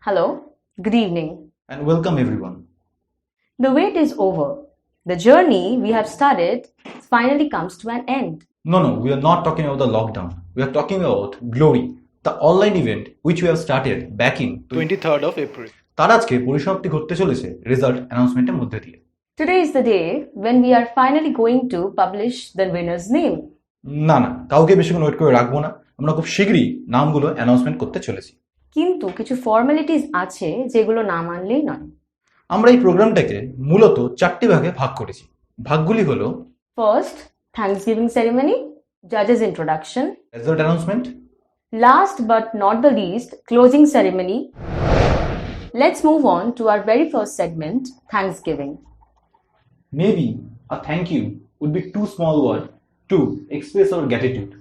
Hello, good evening. And welcome everyone. The wait is over. The journey we have started finally comes to an end. No, we are not talking about the lockdown. We are talking about Glory, the online event which we have started back in 23rd of April. তার আজকে পরিসমাপ্তি ঘটতে চলেছে result অ্যানাউন্সমেন্টের মধ্যে দিয়ে। Today is the day when we are finally going to publish the winner's name. না কাউকে বেশিক্ষণ wait করে রাখবো না, আমরা খুব শীঘ্রই নামগুলো অ্যানাউন্সমেন্ট করতে চলেছি। কিন্তু কিছু ফর্মালিটিস আছে যেগুলো না মানলেই নয়। আমরা এই প্রোগ্রামটাকে মূলত 4টি ভাগে ভাগ করেছি। ভাগগুলি হলো First, Thanksgiving ceremony, judges introduction, result announcement, last but not the least, closing ceremony. Let's move on to our very first segment, Thanksgiving. Maybe a thank you would be too small word to express our gratitude.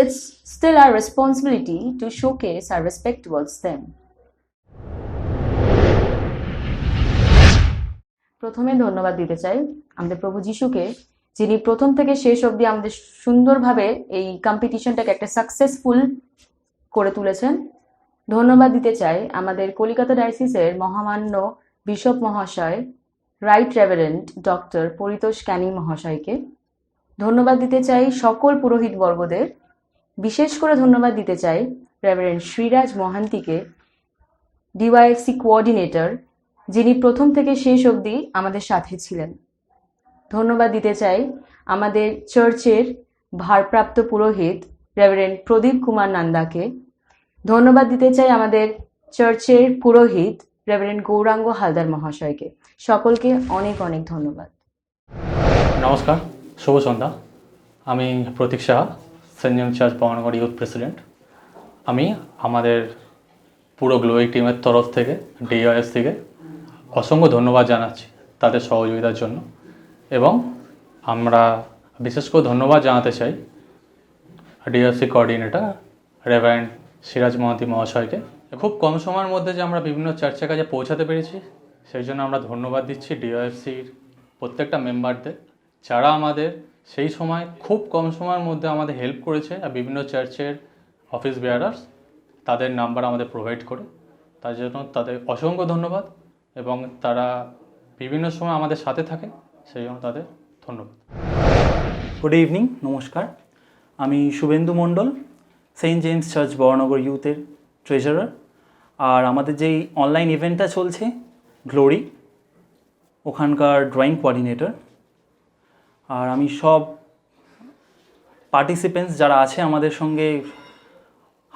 It's still our responsibility to showcase our respect towards them. প্রথমে ধন্যবাদ দিতে চাই আমাদের প্রভু যিশুকে, যিনি প্রথম থেকে শেষ অবধি আমাদের সুন্দরভাবে এই কম্পিটিশনটাকে একটা সাকসেসফুল করে তুলেছেন। ধন্যবাদ দিতে চাই আমাদের কলিকাতা ডায়োসিসের মহামান্য বিশপ মহাশয়, right reverend doctor Paritosh Canning মহাশয়কে। ধন্যবাদ দিতে চাই সকল পুরোহিত বর্গদের। বিশেষ করে ধন্যবাদ দিতে চাই রেভারেন্ড শ্রীরাজ মহান্তিকে, ডিওয়াইএফসি কোঅর্ডিনেটর, যিনি প্রথম থেকে শেষ অবধি আমাদের সাথে ছিলেন। ধন্যবাদ দিতে চাই আমাদের চার্চের ভারপ্রাপ্ত পুরোহিত রেভারেন্ড প্রদীপ কুমার নন্দাকে। ধন্যবাদ দিতে চাই আমাদের চার্চের পুরোহিত রেভারেন্ড গৌরাঙ্গ হালদার মহাশয়কে। সকলকে অনেক অনেক ধন্যবাদ। নমস্কার, শুভ সন্ধ্যা। আমি Pratik Saha, saint James church পাওয়ানগর ইউথ প্রেসিডেন্ট। আমি আমাদের পুরো গ্লোরি টিমের তরফ থেকে, ডিওএস থেকে অসংখ্য ধন্যবাদ জানাচ্ছি তাদের সহযোগিতার জন্য। এবং আমরা বিশেষ করে ধন্যবাদ জানাতে চাই ডিওএসসি কোঅর্ডিনেটর রেভারেন্ড সিরাজ মহান্তি মহাশয়কে। খুব কম সময়ের মধ্যে যে আমরা বিভিন্ন চার্চের কাছে পৌঁছাতে পেরেছি, সেই জন্য আমরা ধন্যবাদ দিচ্ছি ডিওএফসির প্রত্যেকটা মেম্বারদের, যারা আমাদের সেই সময় খুব কম সময়ের মধ্যে আমাদের হেল্প করেছে। আর বিভিন্ন চার্চের অফিস বেয়ারার্স তাদের নাম্বার আমাদের প্রোভাইড করে, তার জন্য তাদের অসংখ্য ধন্যবাদ। এবং তারা বিভিন্ন সময় আমাদের সাথে থাকে, সেই জন্য তাদের ধন্যবাদ। গুড ইভিনিং, নমস্কার। আমি Shubhendu Mondal, saint James church Baranagar ইউথের ট্রেজারার। আর আমাদের যেই অনলাইন ইভেন্টটা চলছে গ্লোরি, ওখানকার ড্রয়িং কোঅর্ডিনেটর। আর আমি সব পার্টিসিপেন্টস যারা আছে আমাদের সঙ্গে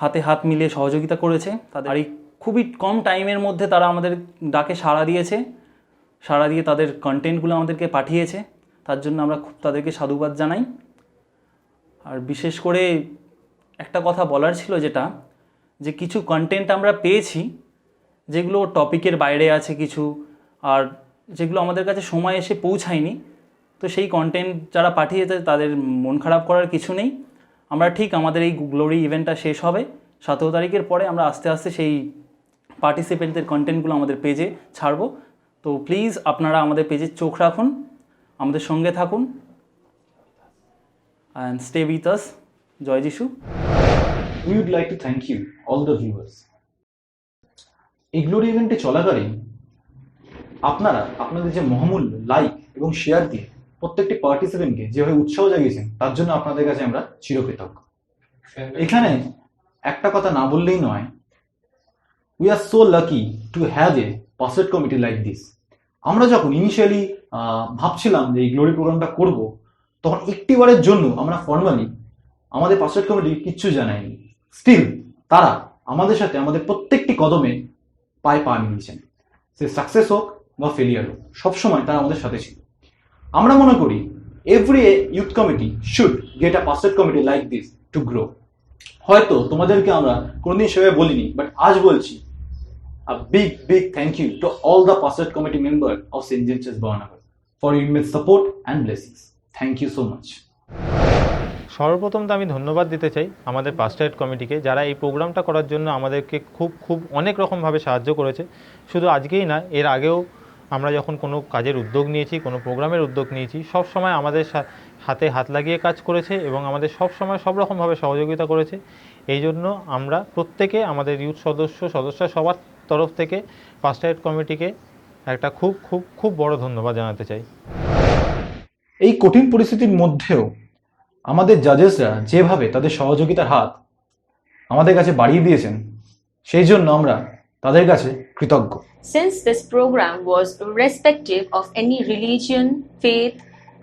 হাতে হাত মিলিয়ে সহযোগিতা করেছে, তাদের এই খুবই কম টাইমের মধ্যে তারা আমাদের ডাকে সাড়া দিয়েছে, সাড়া দিয়ে তাদের কন্টেন্টগুলো আমাদেরকে পাঠিয়েছে। তার জন্য আমরা খুব তাদেরকে সাধুবাদ জানাই। আর বিশেষ করে একটা কথা বলার ছিল, যেটা যে কিছু কন্টেন্ট আমরা পেয়েছি যেগুলো টপিকের বাইরে আছে কিছু, আর যেগুলো আমাদের কাছে সময় এসে পৌঁছায়নি। তো সেই কন্টেন্ট যারা পাঠিয়েছে তাদের মন খারাপ করার কিছু নেই। আমরা ঠিক আমাদের এই গ্লোরি ইভেন্টটা শেষ হবে 17 তারিখের পরে আমরা আস্তে আস্তে সেই পার্টিসিপেন্টদের কন্টেন্টগুলো আমাদের পেজে ছাড়বো। তো প্লিজ আপনারা আমাদের পেজে চোখ রাখুন, আমাদের সঙ্গে থাকুন, অ্যান্ড স্টে উইথ আস। জয় যিশু। We would like to thank you, all the viewers. এই গ্লোরি ইভেন্টে চলাকালীন আপনারা আপনাদের যে মহামূল্য লাইক এবং শেয়ার দিয়ে প্রত্যেকটি পার্টিসিপেন্টকে যেভাবে উৎসাহ জাগিয়েছেন, তার জন্য আপনাদের কাছে আমরা চিরকৃতজ্ঞ। এখানে একটা কথা না বললেই নয়, we are so lucky to have a password committee like this. আমরা যখন ইনিশিয়ালি ভাবছিলাম যে এই গ্লোরি প্রোগ্রামটা করব, তখন একটিবারের জন্য আমরা ফর্মালি আমাদের পাসওয়ার্ড কমিটি কিচ্ছু জানায়নি। স্টিল তারা আমাদের সাথে আমাদের প্রত্যেকটি কদমে পায়ে পা মিলিয়েছেন। সে সাকসেস হোক বা ফেলিয়ার হোক, সবসময় তারা আমাদের সাথে ছিল। আমরা মনে করি every youth committee should get a password committee like this to grow. হয়তো তোমাদেরকে আমরা কোনোদিন সেভাবে বলিনি, বাট আজ বলছি, a big thank you to all the password committee member of St. James Church Bhavanagar for your immense support and blessings. Thank you so much. সর্বপ্রথম তো আমি ধন্যবাদ দিতে চাই আমাদের পাস্টারেট কমিটিকে, যারা এই প্রোগ্রামটা করার জন্য আমাদেরকে খুব অনেক রকমভাবে সাহায্য করেছে। শুধু আজকেই না, এর আগেও আমরা যখন কোনো কাজের উদ্যোগ নিয়েছি, কোনো প্রোগ্রামের উদ্যোগ নিয়েছি, সব সময় আমাদের হাতে হাত লাগিয়ে কাজ করেছে এবং আমাদের সব সময় সব রকমভাবে সহযোগিতা করেছে। এই জন্য আমরা প্রত্যেকে, আমাদের ইউথ সদস্য সবার তরফ থেকে ফার্স্ট এড কমিটিকে একটা খুব খুব খুব বড় ধন্যবাদ জানাতে চাই। এই কঠিন পরিস্থিতির মধ্যেও আমাদের জাজেসরা যেভাবে তাদের সহযোগিতার হাত আমাদের কাছে বাড়িয়ে দিয়েছেন, সেই জন্য আমরা তাদের কাছে কৃতজ্ঞ। Since this program was irrespective of any religion, faith,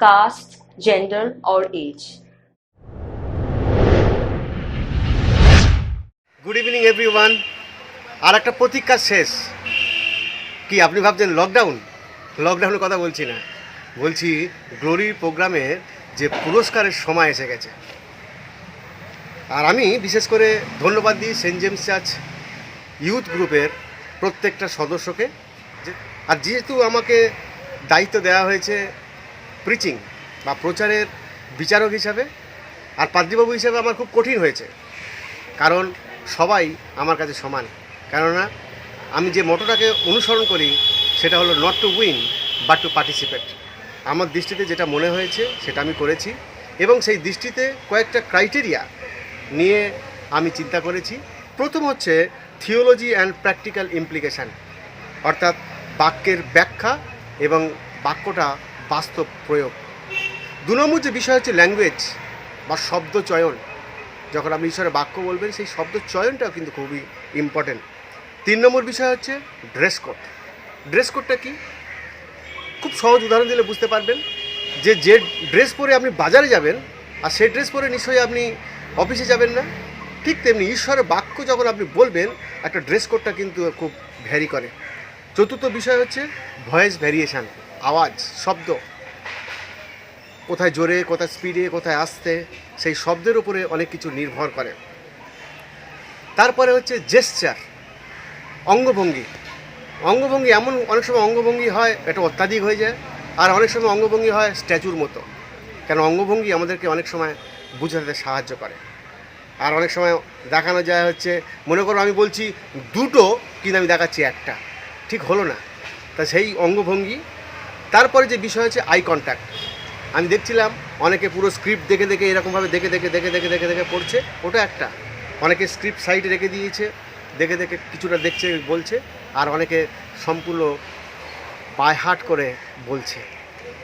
caste, gender, or age. Good evening everyone. আর একটা প্রতীক্ষা শেষ। কি আপনি ভাবছেন লকডাউনের কথা বলছি না, বলছি গ্লোরি প্রোগ্রামের যে পুরস্কারের সময় এসে গেছে। আর আমি বিশেষ করে ধন্যবাদ দিই সেন্ট জেমস চার্চ ইউথ গ্রুপের প্রত্যেকটা সদস্যকে। আর যেহেতু আমাকে দায়িত্ব দেওয়া হয়েছে প্রিচিং বা প্রচারের বিচারক হিসাবে, আর পাদ্রীবাবু হিসাবে আমার খুব কঠিন হয়েছে, কারণ সবাই আমার কাছে সমান। কেননা আমি যে মোটোটাকে অনুসরণ করি সেটা হলো not to win but to participate. আমার দৃষ্টিতে যেটা মনে হয়েছে সেটা আমি করেছি, এবং সেই দৃষ্টিতে কয়েকটা ক্রাইটেরিয়া নিয়ে আমি চিন্তা করেছি। প্রথম হচ্ছে থিওলজি অ্যান্ড প্র্যাকটিক্যাল ইমপ্লিকেশান, অর্থাৎ বাক্যের ব্যাখ্যা এবং বাক্যটা বাস্তব প্রয়োগ। 2 নম্বর যে বিষয় হচ্ছে ল্যাঙ্গুয়েজ বা শব্দ চয়ন। যখন আপনি ঈশ্বরের বাক্য বলবেন সেই শব্দ চয়নটাও কিন্তু খুবই ইম্পর্টেন্ট। 3 নম্বর বিষয় হচ্ছে ড্রেস কোড। ড্রেস কোডটা কি? খুব সহজ উদাহরণ দিলে বুঝতে পারবেন যে ড্রেস পরে আপনি বাজারে যাবেন আর সেই ড্রেস পরে নিশ্চয়ই আপনি অফিসে যাবেন না। ঠিক তেমনি ঈশ্বরের বাক্য যখন আপনি বলবেন একটা ড্রেস কোডটা কিন্তু খুব ভ্যারি করে। 4র্থ বিষয় হচ্ছে ভয়েস ভ্যারিয়েশান, আওয়াজ, শব্দ, কোথায় জোরে, কোথায় স্পিডে, কোথায় আস্তে, সেই শব্দের উপরে অনেক কিছু নির্ভর করে। তারপরে হচ্ছে জেস্চার, অঙ্গভঙ্গি। অঙ্গভঙ্গি এমন অনেক সময় অঙ্গভঙ্গি হয় এটা অত্যাধিক হয়ে যায়, আর অনেক সময় অঙ্গভঙ্গি হয় স্ট্যাচুর মতো। কেন অঙ্গভঙ্গি আমাদেরকে অনেক সময় বুঝাতে সাহায্য করে। আর অনেক সময় দেখানো যায় হচ্ছে, মনে করো আমি বলছি 2টো কিন্তু আমি দেখাচ্ছি 1টা, ঠিক হলো না। তা সেই অঙ্গভঙ্গি। তারপরে যে বিষয় হচ্ছে আই কন্ট্যাক্ট। আমি দেখছিলাম অনেকে পুরো স্ক্রিপ্ট দেখে দেখে এরকমভাবে দেখে পড়ছে, ওটা একটা। অনেকে স্ক্রিপ্ট সাইডে রেখে দিয়েছে, দেখে কিছুটা দেখছে, বলছে, আর অনেকে সম্পূর্ণ বাই হার্ট করে বলছে।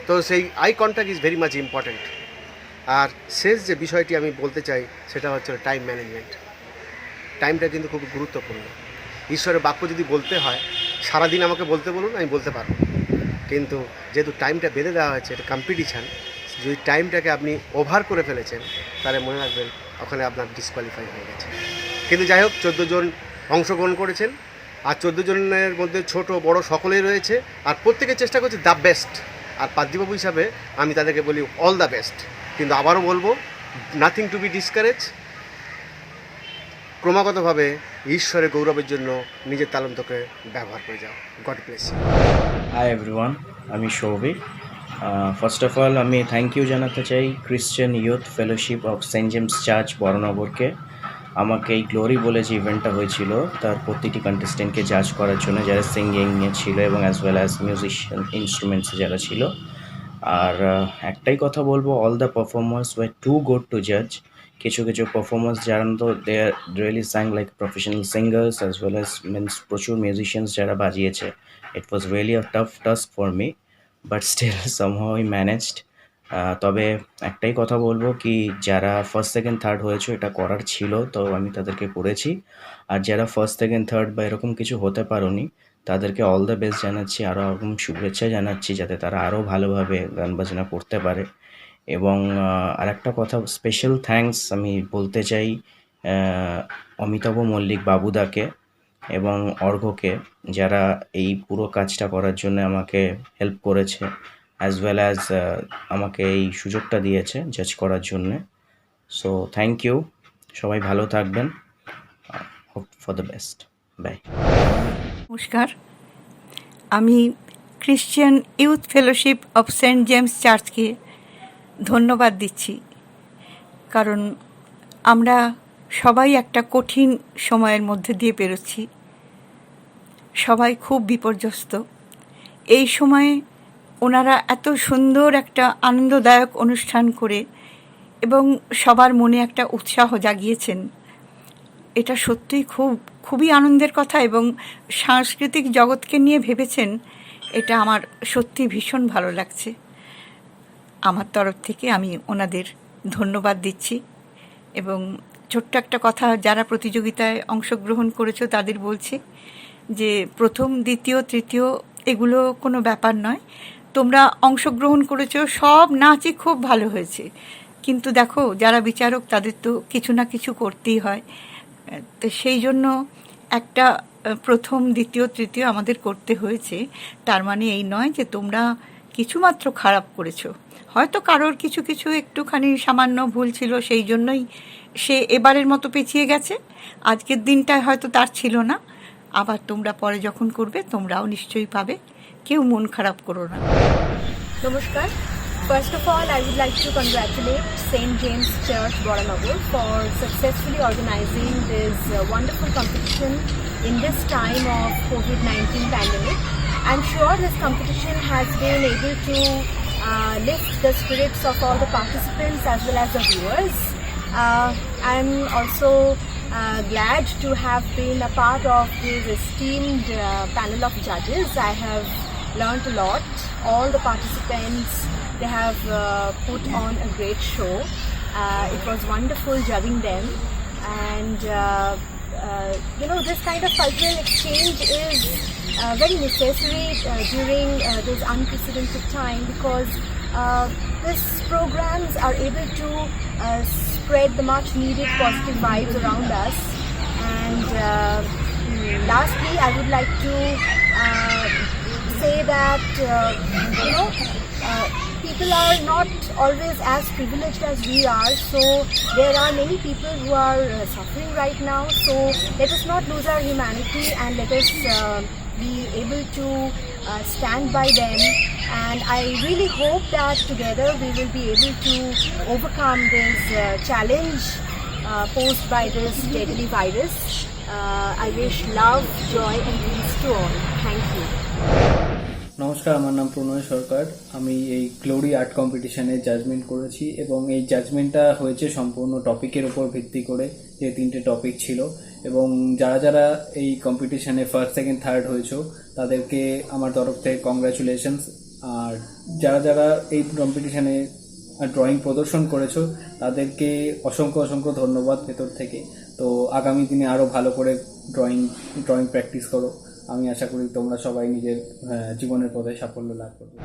তো সেই eye contact is very much important. আর শেষ যে বিষয়টি আমি বলতে চাই সেটা হচ্ছে টাইম ম্যানেজমেন্ট। টাইমটা কিন্তু খুব গুরুত্বপূর্ণ। ঈশ্বরের বাক্য যদি বলতে হয়, সারাদিন আমাকে বলতে বলুন, আমি বলতে পারবো, কিন্তু যেহেতু টাইমটা বেঁধে দেওয়া হয়েছে, এটা কম্পিটিশান, যদি টাইমটাকে আপনি ওভার করে ফেলেছেন তাহলে মনে রাখবেন ওখানে আপনার ডিসকোয়ালিফাই হয়ে গেছে। কিন্তু যাই হোক, 14 জন অংশগ্রহণ করেছেন, আর 14 জনের মধ্যে ছোট বড় সকলেই রয়েছে, আর প্রত্যেকে চেষ্টা করছে দ্য বেস্ট। আর পাদ্রীবাবু হিসাবে আমি তাদেরকে বলি অল দ্য বেস্ট। কিন্তু আবারও বলবো, নাথিং টু বি ডিসকারেজ। ক্রমাগতভাবে ঈশ্বরের গৌরবের জন্য নিজের তালন্তকে ব্যবহার করে যাও। God bless you. Hi everyone, আমি সৌভিক। ফার্স্ট অফ অল আমি থ্যাংক ইউ জানাতে চাই Christian youth fellowship of saint James church বড়নগরকে। আমাকে এই গ্লোরি বলে যে ইভেন্টটা হয়েছিল তার প্রতিটি কন্টেস্টেন্টকে জাজ করার জন্য, যারা সিঙ্গিংয়ে ছিল এবং অ্যাজ ওয়েল অ্যাজ মিউজিশিয়ান ইনস্ট্রুমেন্টসে যারা ছিল। আর একটাই কথা বলবো, all the performers were too good to জাজ। কিছু পারফর্মার্স যারা তো they are really sang like professional singers as well as means প্রচুর মিউজিশিয়ানস যারা বাজিয়েছে। It was really a tough task for me, but still somehow I managed. তবে একটাই কথা বলবো কি, যারা ফার্স্ট সেকেন্ড থার্ড হয়েছে এটা করার ছিল, তো আমি তাদেরকে করেছি। আর যারা ফার্স্ট সেকেন্ড থার্ড বা এরকম কিছু হতে পারোনি তাদেরকে অল দ্য বেস্ট জানাচ্ছি, আরও এরকম শুভেচ্ছা জানাচ্ছি যাতে তারা আরও ভালোভাবে গান বাজনা করতে পারে। এবং আরেকটা কথা, স্পেশাল থ্যাঙ্কস আমি বলতে চাই অমিতাভ মল্লিক বাবুদাকে এবং অর্ঘ্যকে, যারা এই পুরো কাজটা করার জন্য আমাকে হেল্প করেছে, অ্যাজ ওয়েল অ্যাজ আমাকে এই সুযোগটা দিয়েছে জাজ করার জন্যে। সো থ্যাংক ইউ, সবাই ভালো থাকবেন, hope for the best, bye. নমস্কার, আমি Christian youth fellowship of saint James চার্চকে ধন্যবাদ দিচ্ছি, কারণ আমরা সবাই একটা কঠিন সময়ের মধ্যে দিয়ে পেরোচ্ছি। সবাই খুব বিপর্যস্ত। এই সময়ে ওনারা এত সুন্দর একটা আনন্দদায়ক অনুষ্ঠান করে এবং সবার মনে একটা উৎসাহ জাগিয়েছেন। এটা সত্যিই খুবই আনন্দের কথা, এবং সাংস্কৃতিক জগৎকে নিয়ে ভেবেছেন, এটা আমার সত্যি ভীষণ ভালো লাগছে। আমার তরফ থেকে আমি ওনাদের ধন্যবাদ দিচ্ছি। এবং ছোট্ট একটা কথা, যারা প্রতিযোগিতায় অংশগ্রহণ করেছো তাদের বলছি যে প্রথম, দ্বিতীয়, তৃতীয় এগুলো কোনো ব্যাপার নয়। তোমরা অংশগ্রহণ করেছো, সব নাচই খুব ভালো হয়েছে, কিন্তু দেখো যারা বিচারক তাদের তো কিছু না কিছু করতেই হয়। তো সেই জন্য একটা প্রথম, দ্বিতীয়, তৃতীয় আমাদের করতে হয়েছে। তার মানে এই নয় যে তোমরা কিছুমাত্র খারাপ করেছো। হয়তো কারোর কিছু কিছু একটুখানি সামান্য ভুল ছিল, সেই জন্যই সে এবারের মতো পিছিয়ে গেছে। আজকের দিনটায় হয়তো তার ছিল না। আবার তোমরা পরে যখন করবে তোমরাও নিশ্চয়ই পাবে, কেউ মন খারাপ করো না। Namaskar. First of all, I would like to congratulate St. James Church, Boranagar for successfully organizing this wonderful competition in this time of COVID-19 pandemic. I'm sure this competition has been able to lift the spirits of all the participants as well as the viewers. I'm also glad to have been a part of this esteemed panel of judges. I have learned a lot. All the participants, they have put on a great show. It was wonderful judging them, and this kind of cultural exchange is very necessary during this unprecedented time, because these programs are able to spread the much needed positive vibes around us. And lastly, I would like to say that people are not always as privileged as we are, so there are many people who are suffering right now. So let us not lose our humanity, and let us be able to stand by them. And I really hope that together we will be able to overcome this challenge posed by this deadly virus. I wish love, joy and peace to all. Thank you. নমস্কার, আমার নাম প্রণয় সরকার। আমি এই glory art কম্পিটিশনে judgement করেছি, এবং এই জাজমেন্টটা হয়েছে সম্পূর্ণ টপিকের উপর ভিত্তি করে, যে 3টে টপিক ছিল। এবং যারা যারা এই কম্পিটিশনে ফার্স্ট, সেকেন্ড, থার্ড হয়েছো তাদেরকে আমার তরফ থেকে কংগ্রাচুলেশনস। আর যারা যারা এই কম্পিটিশনে ড্রয়িং প্রদর্শন করেছো তাদেরকে অসংখ্য ধন্যবাদ ভেতর থেকে। তো আগামী দিনে আরও ভালো করে ড্রয়িং প্র্যাকটিস করো। আমি আশা করি তোমরা সবাই নিজের জীবনের পথে সাফল্য লাভ করবে।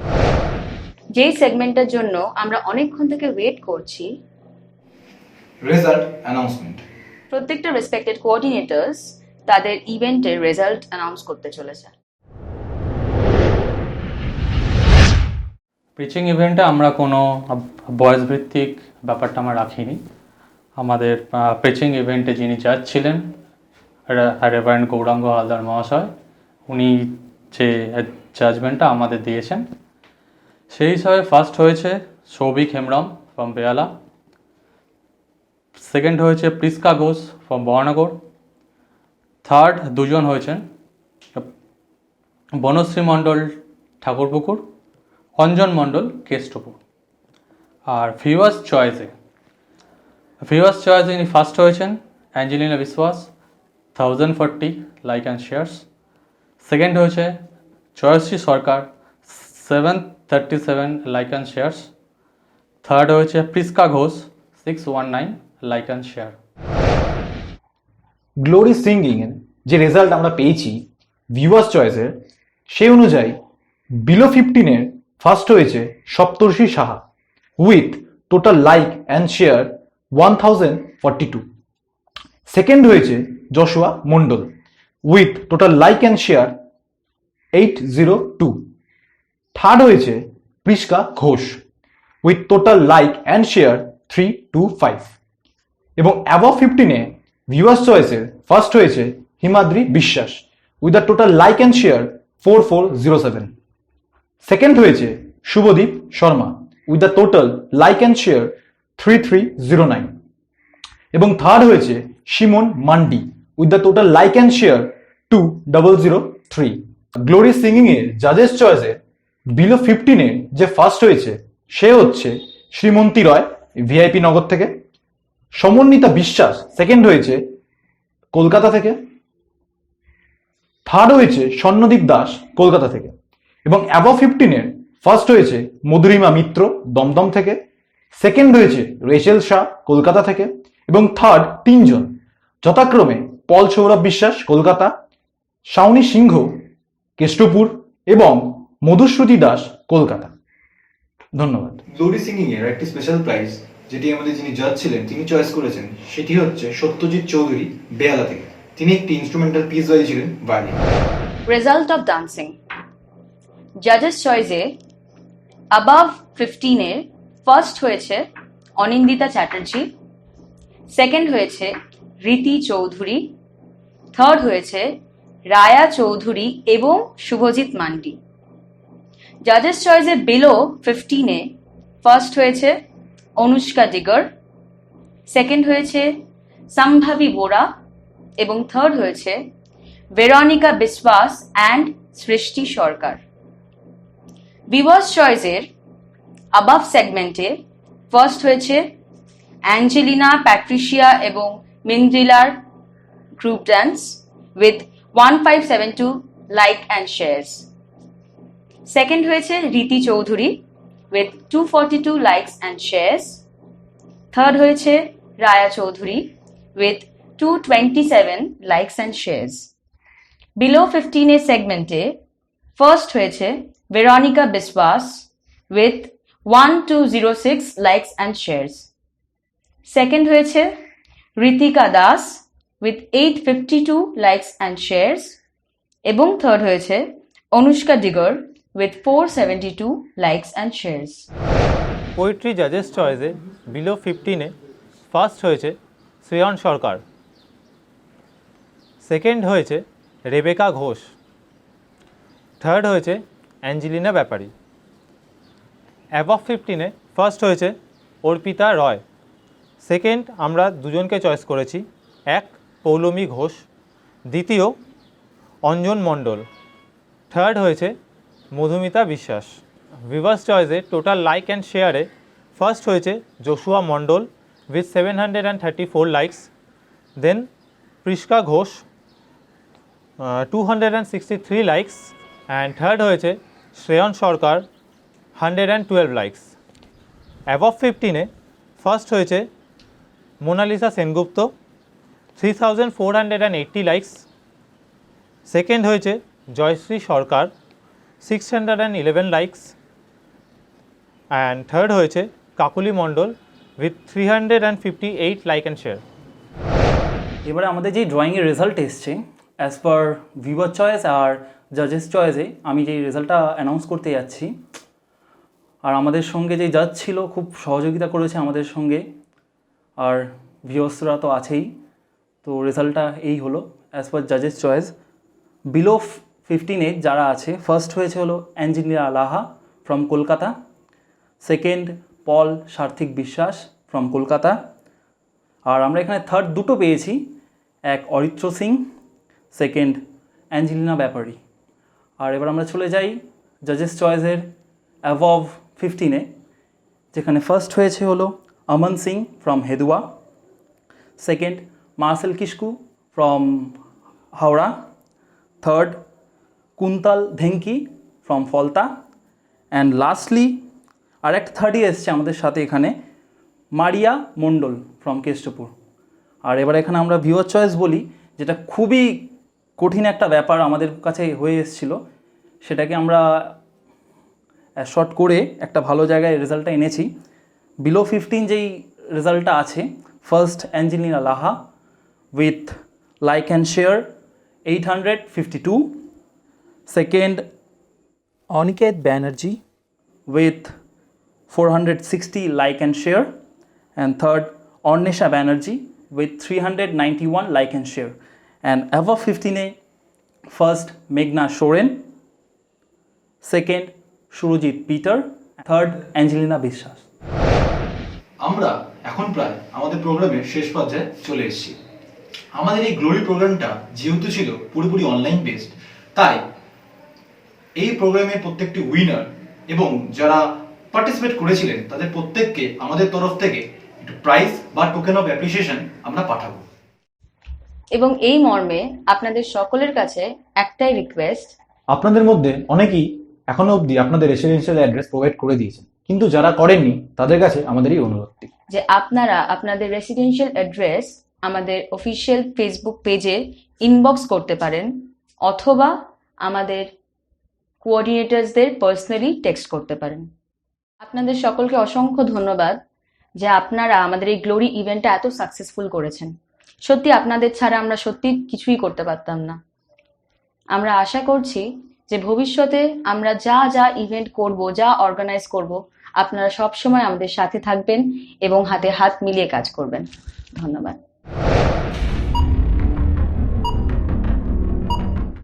যেই সেগমেন্টের জন্য আমরা অনেকক্ষণ থেকে ওয়েট করছি, রেজাল্ট অ্যানাউন্সমেন্ট। প্রত্যেকটা রেসপেক্টেড কোঅর্ডিনেটর্স তাদের ইভেন্টের রেজাল্ট অ্যানাউন্স করতে চলেছে। পিচিং ইভেন্টে আমরা কোনো বয়স ভিত্তিক ব্যাপারটা আমরা রাখিনি। আমাদের পিচিং ইভেন্টে যিনি জাজ ছিলেন রেভারেন্ড গৌরাঙ্গ হালদার মহাশয়, উনি যে জাজমেন্টটা আমাদের দিয়েছেন সেই হিসাবে ফার্স্ট হয়েছে সৌভিক হেমব্রম ফ্রম বেহালা, সেকেন্ড হয়েছে প্রিস্কা ঘোষ ফ্রম বর্ণনগর, থার্ড দুজন হয়েছেন বনশ্রী মণ্ডল ঠাকুরপুকুর, অঞ্জন মণ্ডল কেষ্টপুর। আর ভিউয়ার্স চয়েসে ইনি ফার্স্ট হয়েছেন অ্যাঞ্জেলিনা বিশ্বাস 1040 লাইক অ্যান্ড শেয়ার্স, সেকেন্ড হয়েছে Joyshree Sarkar 737 like and shares, third হয়েছে প্রিস্কা Ghosh 619 like and share. Glory singing এর যে রেজাল্ট আমরা পেয়েছি ভিউয়ার্স চয়েসের, সেই অনুযায়ী বিলো 15-এর ফার্স্ট হয়েছে Saptarshi Saha with total like and share 1042। Second হয়েছে Joshua Mondal with total like and share 802। Third হয়েছে প্রিস্কা Ghosh with total like and share 325। এবং অ্যাবভ 15-এ ভিউয়ার্স চয়েসের ফার্স্ট হয়েছে Himadri Biswas with the total like and share 4407। Second হয়েছে Subhadeep Sharma with the total like and share 3309। এবং third হয়েছে Shimon Mandi with the total like and share 2003। Glory singing এর জাজেস চয়েসে below 15-এ যে first হয়েছে সে হচ্ছে শ্রীমন্তী রয় ভিআইপি নগর থেকে, সমন্বিতা বিশ্বাস সেকেন্ড হয়েছে কলকাতা থেকে। থার্ড হয়েছে স্বর্ণদীপ দাস কলকাতা থেকে। এবং অ্যাবভ 15-এর ফার্স্ট হয়েছে মধুরিমা মিত্র দমদম থেকে, সেকেন্ড হয়েছে রেচেল শাহ কলকাতা থেকে, এবং থার্ড তিনজন যথাক্রমে পল সৌরভ বিশ্বাস কলকাতা, শাওনি সিংহ কেষ্টপুর এবং মধুশ্রুতি দাস কলকাতা। ধন্যবাদ। গ্লোরি সিঙ্গিং এর একটি স্পেশাল প্রাইজ যেটি আমাদের যিনি জাজ ছিলেন তিনি চয়েস করেছেন, সেটি হচ্ছে সত্যজিৎ চৌধুরী বেহালা থেকে। তিনি একটি ইনস্ট্রুমেন্টাল পিস বাজিয়েছিলেন ভায়োলিন। রেজাল্ট অফ ডান্সিং জাজেস চয়েসে অ্যাবাভ 15-এর ফার্স্ট হয়েছে অনিন্দিতা চ্যাটার্জি, সেকেন্ড হয়েছে রীতি চৌধুরী, থার্ড হয়েছে রায়া চৌধুরী এবং শুভজিৎ মান্ডি। জাজেস চয়েসে বিলো 15-এ ফার্স্ট হয়েছে অনুষ্কা দিগর, সেকেন্ড হয়েছে সম্ভাবী বোরা এবং থার্ড হয়েছে Veronica Biswas and Srishti Sarkar. Viewers চয়েসের অ্যাবাভ সেগমেন্টে ফার্স্ট হয়েছে অ্যাঞ্জেলিনা, প্যাট্রিশিয়া এবং মিন্দ্রিলার group dance with 1572 like and shares. Second হয়েছে Riti Chowdhury with 242 likes and shares. Third হয়েছে Raya Chowdhury with 227 likes and shares. Below 15-এর সেগমেন্টে ফার্স্ট হয়েছে Veronica Biswas with 1206 likes and shares. Second হয়েছে Ritika Das with 852 likes and shares এবং থার্ড হয়েছে Anushka Digar with 472 likes and shares. Poetry জাজেস চয়েসে below 15-এ first হয়েছে শ্রেয়ন সরকার, second হয়েছে রেবেকা ঘোষ, থার্ড হয়েছে অ্যাঞ্জেলিনা ব্যাপারী। অ্যাবভ 15-এ ফার্স্ট হয়েছে অর্পিতা রয়, সেকেন্ড আমরা দুজনকে চয়েস করেছি, এক পৌলমী ঘোষ, দ্বিতীয় অঞ্জন মণ্ডল, থার্ড হয়েছে মধুমিতা বিশ্বাস। ভিউয়ার্স চয়েসে টোটাল লাইক অ্যান্ড শেয়ারে ফার্স্ট হয়েছে Joshua Mondal with 734 likes, then Priska Ghosh 263 likes and third হয়েছে শ্রেয়ন সরকার 112 লাইকস। অ্যাবভ 15-এ ফার্স্ট হয়েছে মোনালিসা সেনগুপ্ত 3480 লাইকস, সেকেন্ড হয়েছে Joyshree Sarkar 611 likes and third হয়েছে Kakuli Mondal with 358 like and share. এবারে আমাদের যে ড্রয়িংয়ের রেজাল্ট এসছে অ্যাজ পার ভিউয়ার চয়েস আর জাজেস চয়েসে আমি যেই রেজাল্টটা অ্যানাউন্স করতে যাচ্ছি, আর আমাদের সঙ্গে যে জাজ ছিল খুব সহযোগিতা করেছে আমাদের সঙ্গে, আর ভিউয়ার্সরা তো আছেই। তো রেজাল্টটা এই হলো অ্যাজ পার জাজেস চয়েস। বিলো 15-এ যারা আছে ফার্স্ট হয়েছে হলো Angelina Laha from Kolkata, second Paul Sarthik Biswas from Kolkata, আর আমরা এখানে থার্ড দুটো পেয়েছি, এক অরিত্র সিং, সেকেন্ড অ্যাঞ্জেলিনা ব্যাপারী। আর এবার আমরা চলে যাই জাজেস চয়েসের অ্যাবভ 15-এ, যেখানে ফার্স্ট হয়েছে হলো Aman Singh from Hedua, second Marcel Kisku from Howrah, third Kuntal Dhenki from Falta, and lastly আর একটা থার্ডই এসছে আমাদের সাথে এখানে মারিয়া মণ্ডল ফ্রম কেষ্টপুর। আর এবার এখানে আমরা ভিউয়ার চয়েস বলি, যেটা খুবই কঠিন একটা ব্যাপার আমাদের কাছে হয়ে এসেছিল, সেটাকে আমরা শর্ট করে একটা ভালো জায়গায় রেজাল্টটা এনেছি। বিলো 15 যেই রেজাল্টটা আছে, first Angelina Laha with like and share 852, second Aniket Banerjee with 460 like and share, and third Ornisha Banerjee with 391 like and share, and above 15-এ first Meghna Soren, second Surojit Peter, third Angelina Bishas. আমরা এখন প্রায় আমাদের প্রোগ্রামের শেষ পর্যায়ে চলে এসেছি। আমাদের এই গ্লোরি প্রোগ্রামটা যেহেতু ছিল পুরোপুরি অনলাইন বেসড, তাই এই প্রোগ্রামের প্রত্যেকটি উইনার এবং যারা পার্টিসিপেট করেছিলেন তাদের প্রত্যেককে আমাদের তরফ থেকে একটু প্রাইজ বা টোকেন অফ অ্যাপ্রিসিয়েশন আমরা পাঠাবো। এবং এই মর্মে আপনাদের সকলের কাছে একটাই রিকোয়েস্ট, আপনাদের মধ্যে অনেকেই এখনো অবধি আপনাদের রেসিডেন্সিয়াল অ্যাড্রেস প্রোভাইড করে দিয়েছেন, কিন্তু যারা করেননি তাদের কাছে আমাদের এই অনুরোধটি যে আপনারা আপনাদের রেসিডেন্সিয়াল অ্যাড্রেস আমাদের অফিসিয়াল ফেসবুক পেজে ইনবক্স করতে পারেন, অথবা আমাদের কোঅর্ডিনেটরসদের পার্সোনালি টেক্সট করতে পারেন। আপনাদের সকলকে অসংখ্য ধন্যবাদ যে আপনারা আমাদের এই গ্লোরি ইভেন্টটা এত সাকসেসফুল করেছেন। সত্যি আপনাদের ছাড়া আমরা সত্যি কিছুই করতে পারতাম না। আমরা আশা করছি যে ভবিষ্যতে আমরা যা যা ইভেন্ট করব, যা অর্গানাইজ করব, আপনারা সব সময় আমাদের সাথে থাকবেন এবং হাতে হাত মিলিয়ে কাজ করবেন। ধন্যবাদ।